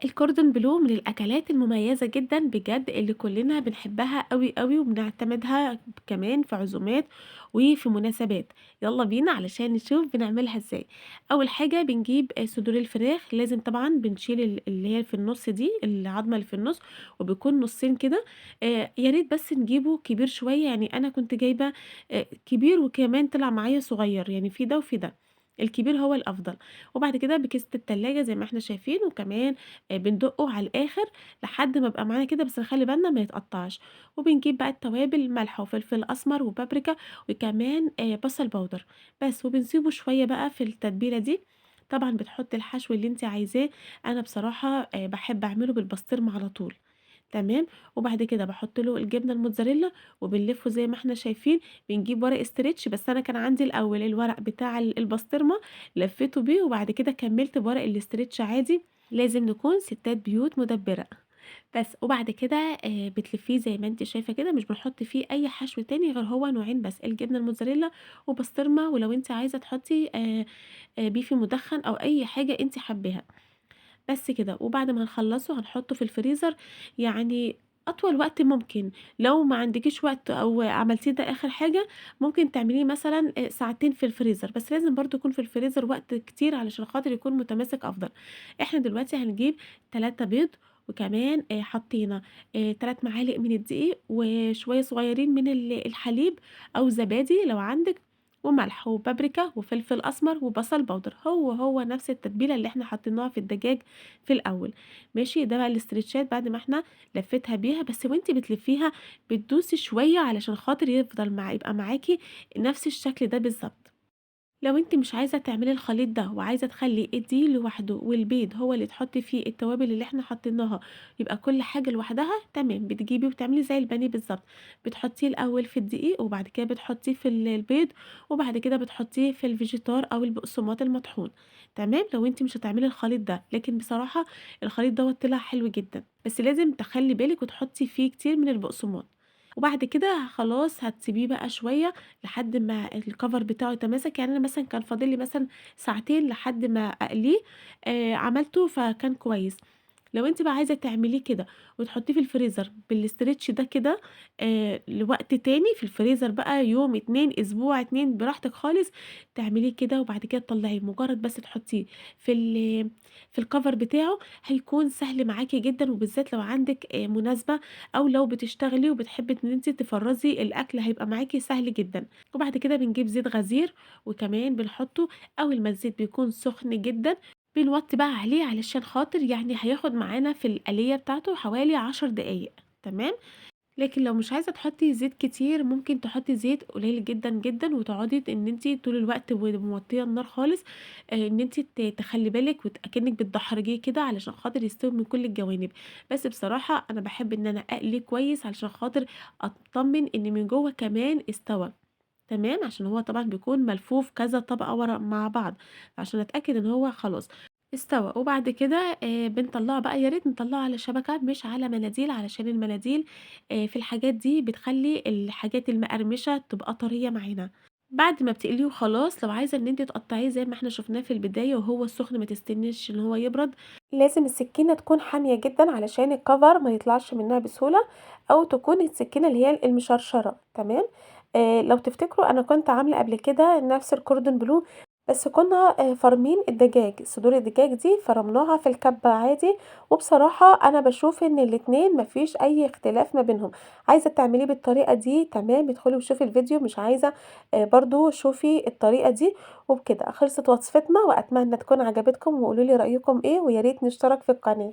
الكوردون بلو من الأكلات المميزة جدًا بجد اللي كلنا بنحبها أوي، أوي، وبنعتمدها كمان في عزومات وفي مناسبات. يالّا بينا علشان نشوف بنعملها إزاي. أول حاجة بنجيب صدور الفراخ، لازم طبعًا بنشيل اللي هي في النُص دي، العضمة اللي في النُص وبيكون نُصّين كده. يا ريت بس نجيبه كبير شوية، يعني أنا كنت جايبة كبير وكمان طلع معايا صغير، يعني في ده وفي ده، الكبير هو الأفضل. وبعد كده بكيسة التلاجة زي ما إحنا شايفين، وكمان بندقه على الآخر لحد ما يبقى معانا كده، بس نخلّي بالنا ما يتقطّعش. وبنجيب بقى التوابل ملح وفلفل أسمر وبابريكا وكمان بصل باودر بس، وبنسيبه شوية بقى في التتبيلة دي. طبعًا بتحطّي الحشو اللي أنتِ عايزاه، أنا بصراحة باحب أعمله بالبسطرمة على طول. تمام. وبعد كده باحط له الجبنة الموتزاريلا وبنلفه زي ما إحنا شايفين. بنجيب ورق استرتش، بس أنا كان عندي الأول الورق بتاع البسطرمة لفيته بيه، وبعد كده كمّلت بورق الاسترتش عادي. لازم نكون ستات بيوت مدبرة. بس. وبعد كده بتلفيه زي ما أنتِ شايفة كده، مش بنحط فيه أي حشو تاني غير هو نوعين بس، الجبنة الموتزاريلا وبسطرمة، ولو أنتِ عايزة تحطي بيفي مدخن أو أي حاجة أنتِ حاباها. بس كده. وبعد ما نخلّصه هنحطه في الفريزر، يعني أطول وقت ممكن. لو ما عندكيش وقت أو عملتيه ده آخر حاجة، ممكن تعمليه مثلًا ساعتين في الفريزر، بس لازم برضه يكون في الفريزر وقت كتير علشان خاطر يكون متماسك أفضل. إحنا دلوقتي هنجيب 3 بيض، وكمان حطينا 3 معالق من الدقيق، وشوية صغيرين من الحليب أو زبادي لو عندِك، وملح وبابريكا وفلفل أسمر وبصل باودر، هو نفس التتبيلة اللي إحنا حطيناها في الدجاج في الأول. ماشي. ده بقى الاسترتشات بعد ما إحنا لفيتها بيها، بس وأنتِ بتلفيها بتدوسي شوية علشان خاطر يفضل يبقى معاكِ نفس الشكل ده بالضبط. لو أنتِ مش عايزة تعملي الخليط ده وعايزة تخلّي الدقيق لوحده والبيض هو اللي تحطّي فيه التوابل اللي إحنا حطيناها، يبقى كل حاجة لوحدها، تمام. بتجيبي وتعملي زي البانيه بالضبط، بتحطّيه الأول في الدقيق وبعد كده بتحطّيه في البيض وبعد كده بتحطّيه في الفيجيتار أو البقسماط المطحون. تمام. لو أنتِ مش هتعملي الخليط ده، لكن بصراحة الخليط دوّة طلع حلو جدًا، بس لازم تخلّي بالِك وتحطّي فيه كتير من البقسماط. وبعد كده خلاص هتسيبيه بقى شوية لحد ما الcover بتاعه يتماسك. يعني أنا مثلًا كان فاضل لي مثلًا ساعتين لحد ما أقليه، عملته فكان كويس. لو أنتِ بقى عايزة تعمليه كده وتحطيه في الفريزر بالstretch ده كده لوقت تاني في الفريزر بقى يوم، 2، أسبوع، 2 براحتك خالص، تعمليه كده وبعد كده تطلعيه. مجرد بس تحطيه في في الcover بتاعه هيكون سهل معاكِ جدًا، وبالذات لو عندِك مناسبة أو لو بتشتغلي وبتحبي إن أنتِ تفرّزي الأكل، هيبقى معاكِ سهل جدًا. وبعد كده بنجيب زيت غزير وكمان بنحطه أول ما الزيت بيكون سخن جدًا، بنوطّي بقى عليه علشان خاطر يعني هياخد معانا في القلية بتاعته حوالي 10 دقايق. تمام. لكن لو مش عايزة تحطّي زيت كتير، ممكن تحطّي زيت قليل جدًا، جدًا، وتقعدي إن أنتِ طول الوقت موطية النار خالص، إن أنتِ تخلّي بالِك أكنِّك بتدحرجيه كده علشان خاطر يستوي من كل الجوانب. بس بصراحة أنا باحب إن أنا أقليه كويس علشان خاطر أتطمن إن من جوّه كمان استوى. تمام. عشان هو طبعًا بيكون ملفوف كذا طبقة ورا مع بعض، فعشان أتأكد إن هو خلاص استوى. وبعد كده بنطلّعه بقى، يا ريت نطلّعه على شبكة مش على مناديل، علشان المناديل في الحاجات دي بتخلّي الحاجات المقرمشة تبقى طرية معانا. بعد ما بتقليه وخلاص، لو عايزة إن أنتِ تقطّعيه زي ما إحنا شُفناه في البداية وهو سُخن، ما تستنيش إن هو يبرد، لازم السكينة تكون حامية جدًا علشان الcover ما يطلعش منها بسهولة، أو تكون السكينة اللي هي المشرشرة. تمام. لو تفتكروا أنا كنت عاملة قبل كده نفس الcordon bleu، بس كنا فارمين الدجاج، صدور الدجاج دي فرمناها في الكبة عادي. وبصراحة أنا باشوف إن الاتنين ما فيش أي اختلاف ما بينهم. عايزة تعمليه بالطريقة دي تمام، ادخلي وشوفي الفيديو، مش عايزة برضه شوفي الطريقة دي. وبكده خلصت وصفتنا، وأتمنى تكون عجبتكم، وقولوا لي رأيكم إيه، ويا ريت نشترك في القناة.